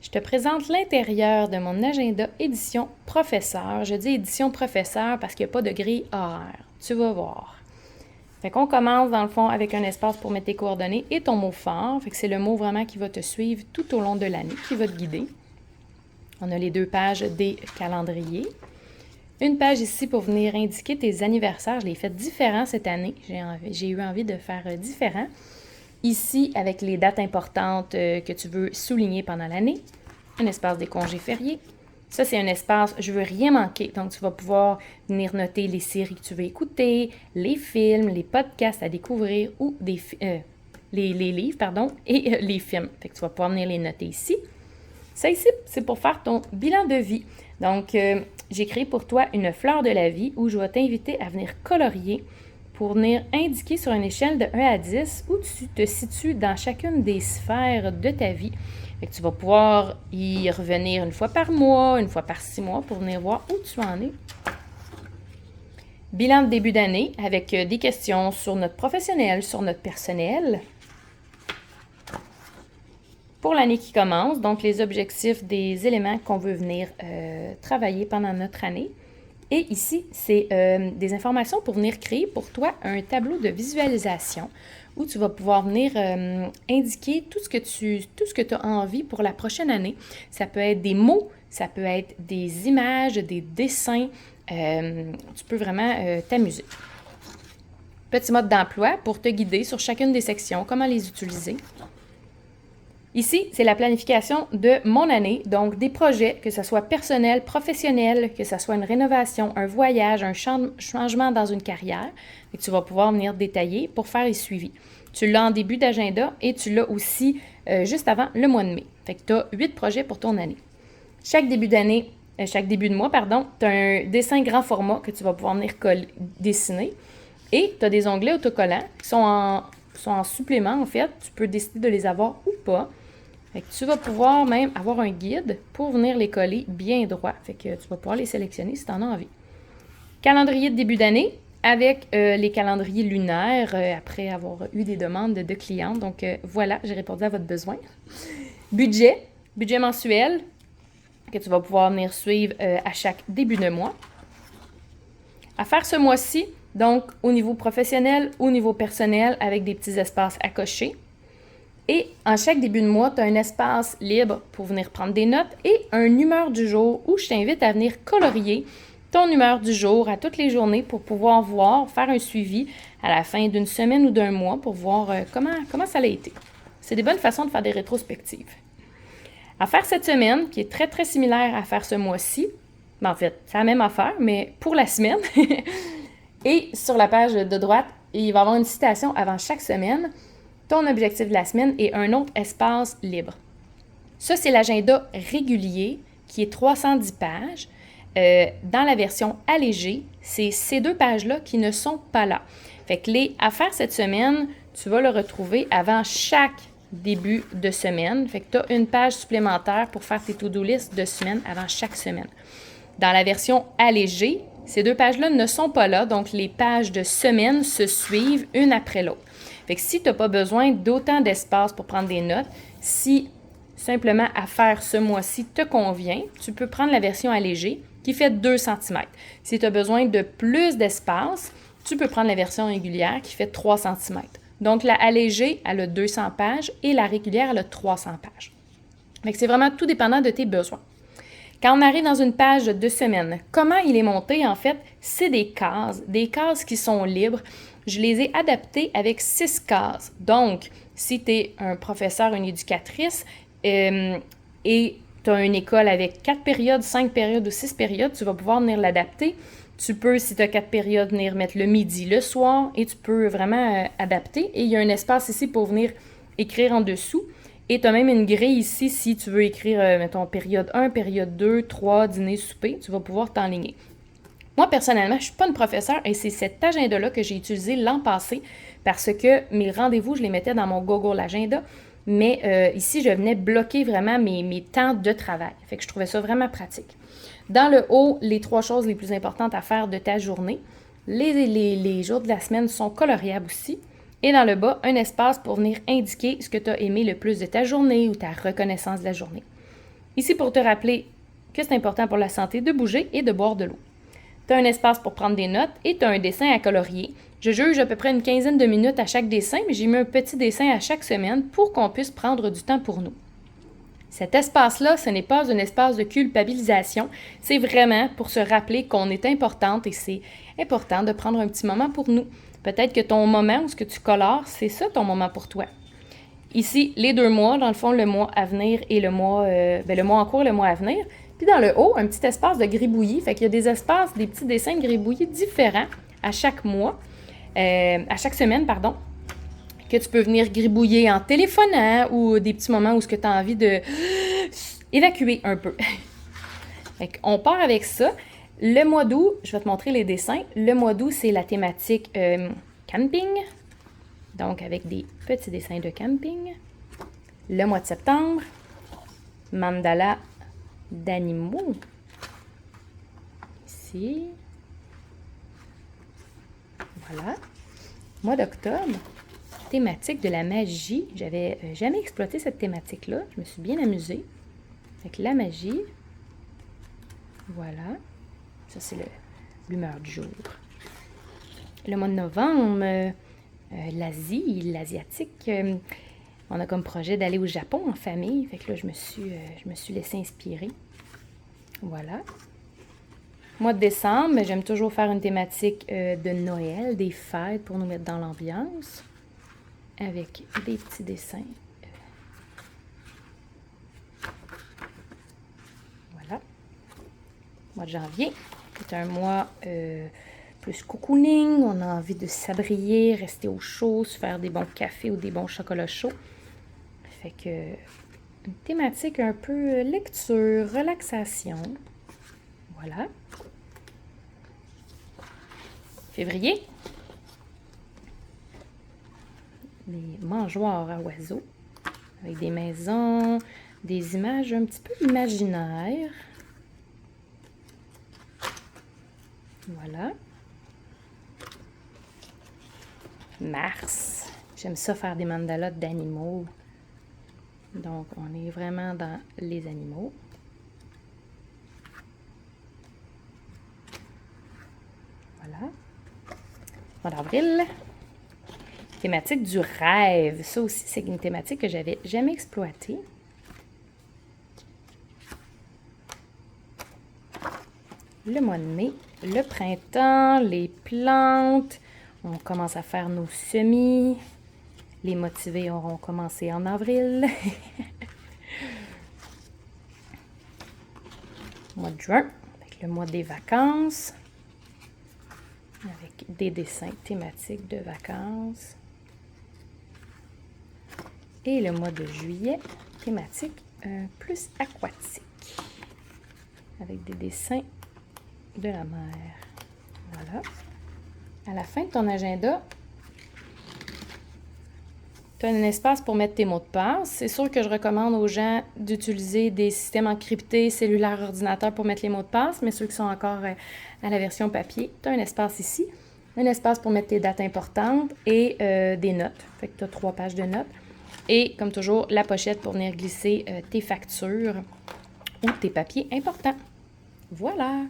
je te présente l'intérieur de mon agenda édition professeur. Je dis édition professeur parce qu'il n'y a pas de grille horaire. Tu vas voir. Fait qu'on commence dans le fond avec un espace pour mettre tes coordonnées et ton mot fort. Fait que c'est le mot vraiment qui va te suivre tout au long de l'année, qui va te guider. On a les 2 pages des calendriers. Une page ici pour venir indiquer tes anniversaires. Je l'ai fait différent cette année. J'ai eu envie de faire différent. Ici, avec les dates importantes que tu veux souligner pendant l'année. Un espace des congés fériés. Ça, c'est un espace « Je veux rien manquer ». Donc, tu vas pouvoir venir noter les séries que tu veux écouter, les films, les podcasts à découvrir ou les livres, et les films. Fait que tu vas pouvoir venir les noter ici. Ça ici, c'est pour faire ton bilan de vie. Donc, j'ai créé pour toi une fleur de la vie où je vais t'inviter à venir colorier pour venir indiquer sur une échelle de 1 à 10 où tu te situes dans chacune des sphères de ta vie. Fait que tu vas pouvoir y revenir une fois par mois, une fois par 6 mois pour venir voir où tu en es. Bilan de début d'année avec des questions sur notre professionnel, sur notre personnel. Pour l'année qui commence, donc les objectifs des éléments qu'on veut venir travailler pendant notre année. Et ici, c'est des informations pour venir créer pour toi un tableau de visualisation où tu vas pouvoir venir indiquer tout ce que tu as envie pour la prochaine année. Ça peut être des mots, ça peut être des images, des dessins. Tu peux vraiment t'amuser. Petit mode d'emploi pour te guider sur chacune des sections, comment les utiliser. Ici, c'est la planification de mon année, donc des projets, que ce soit personnel, professionnel, que ce soit une rénovation, un voyage, un changement dans une carrière, et tu vas pouvoir venir détailler pour faire les suivis. Tu l'as en début d'agenda et tu l'as aussi juste avant le mois de mai. Fait que tu as 8 projets pour ton année. Chaque début de mois, tu as un dessin grand format que tu vas pouvoir venir dessiner. Et tu as des onglets autocollants qui sont en supplément, en fait. Tu peux décider de les avoir ou pas. Fait que tu vas pouvoir même avoir un guide pour venir les coller bien droit. Fait que tu vas pouvoir les sélectionner si tu en as envie. Calendrier de début d'année avec les calendriers lunaires après avoir eu des demandes de clients. Donc voilà, j'ai répondu à votre besoin. Budget mensuel que tu vas pouvoir venir suivre à chaque début de mois. À faire ce mois-ci, donc au niveau professionnel, au niveau personnel, avec des petits espaces à cocher. Et en chaque début de mois, tu as un espace libre pour venir prendre des notes et une humeur du jour où je t'invite à venir colorier ton humeur du jour à toutes les journées pour pouvoir faire un suivi à la fin d'une semaine ou d'un mois pour voir comment ça a été. C'est des bonnes façons de faire des rétrospectives. À faire cette semaine, qui est très, très similaire à faire ce mois-ci, en fait, c'est la même affaire, mais pour la semaine. Et sur la page de droite, il va y avoir une citation avant chaque semaine, ton objectif de la semaine et un autre espace libre. Ça, c'est l'agenda régulier qui est 310 pages. Dans la version allégée, c'est ces 2 pages-là qui ne sont pas là. Fait que à faire cette semaine, tu vas le retrouver avant chaque début de semaine. Fait que tu as une page supplémentaire pour faire tes to-do list de semaine avant chaque semaine. Dans la version allégée, ces 2 pages-là ne sont pas là, donc les pages de semaine se suivent une après l'autre. Fait que si tu n'as pas besoin d'autant d'espace pour prendre des notes, si simplement à faire ce mois-ci te convient, tu peux prendre la version allégée qui fait 2 cm. Si tu as besoin de plus d'espace, tu peux prendre la version régulière qui fait 3 cm. Donc la allégée, elle a 200 pages et la régulière, elle a 300 pages. Fait que c'est vraiment tout dépendant de tes besoins. Quand on arrive dans une page de semaine, comment il est monté, en fait, c'est des cases qui sont libres. Je les ai adaptées avec 6 cases. Donc, si tu es un professeur, une éducatrice et tu as une école avec 4 périodes, 5 périodes ou 6 périodes, tu vas pouvoir venir l'adapter. Tu peux, si tu as 4 périodes, venir mettre le midi, le soir et tu peux vraiment adapter. Et il y a un espace ici pour venir écrire en dessous. Et tu as même une grille ici si tu veux écrire, mettons, période 1, période 2, 3, dîner, souper. Tu vas pouvoir t'enligner. Moi, personnellement, je ne suis pas une professeure et c'est cet agenda-là que j'ai utilisé l'an passé parce que mes rendez-vous, je les mettais dans mon Google Agenda. Mais ici, je venais bloquer vraiment mes temps de travail. Fait que je trouvais ça vraiment pratique. Dans le haut, les 3 choses les plus importantes à faire de ta journée. Les jours de la semaine sont coloriables aussi. Et dans le bas, un espace pour venir indiquer ce que tu as aimé le plus de ta journée ou ta reconnaissance de la journée. Ici, pour te rappeler que c'est important pour la santé de bouger et de boire de l'eau. Tu as un espace pour prendre des notes et tu as un dessin à colorier. Je juge à peu près une quinzaine de minutes à chaque dessin, mais j'ai mis un petit dessin à chaque semaine pour qu'on puisse prendre du temps pour nous. Cet espace-là, ce n'est pas un espace de culpabilisation, c'est vraiment pour se rappeler qu'on est importante et c'est important de prendre un petit moment pour nous. Peut-être que ton moment où ce que tu colores, c'est ça ton moment pour toi. Ici, les 2 mois, dans le fond, le mois à venir et le mois en cours et le mois à venir. Puis dans le haut, un petit espace de gribouillis. Fait qu'il y a des espaces, des petits dessins de gribouillis différents à chaque mois, à chaque semaine, pardon, que tu peux venir gribouiller en téléphonant ou des petits moments où tu as envie de évacuer un peu. Fait qu'on part avec ça. Le mois d'août, je vais te montrer les dessins. Le mois d'août, c'est la thématique camping. Donc, avec des petits dessins de camping. Le mois de septembre, mandala d'animaux. Ici. Voilà. Mois d'octobre, thématique de la magie. J'avais jamais exploité cette thématique-là. Je me suis bien amusée. Avec la magie. Voilà. Ça, c'est l'humeur du jour. Le mois de novembre, l'asiatique. On a comme projet d'aller au Japon en famille. Fait que là, je me suis laissée inspirer. Voilà. Mois de décembre, j'aime toujours faire une thématique de Noël, des fêtes pour nous mettre dans l'ambiance. Avec des petits dessins. Voilà. Mois de janvier, c'est un mois plus cocooning. On a envie de s'abrier, rester au chaud, se faire des bons cafés ou des bons chocolats chauds. Fait que une thématique un peu lecture, relaxation. Voilà. Février. Des mangeoires à oiseaux. Avec des maisons, des images un petit peu imaginaires. Voilà. Mars. J'aime ça faire des mandalas d'animaux. Donc, on est vraiment dans les animaux. Voilà. Mois d'avril. Thématique du rêve. Ça aussi, c'est une thématique que j'avais jamais exploitée. Le mois de mai, le printemps, les plantes. On commence à faire nos semis. Les motivés auront commencé en avril. Mois de juin, avec le mois des vacances. Avec des dessins thématiques de vacances. Et le mois de juillet, thématique plus aquatique. Avec des dessins de la mer. Voilà. À la fin de ton agenda, tu as un espace pour mettre tes mots de passe. C'est sûr que je recommande aux gens d'utiliser des systèmes encryptés, cellulaire, ordinateur pour mettre les mots de passe, mais ceux qui sont encore à la version papier, tu as un espace ici. Un espace pour mettre tes dates importantes et des notes. Fait que tu as 3 pages de notes. Et comme toujours, la pochette pour venir glisser tes factures ou tes papiers importants. Voilà!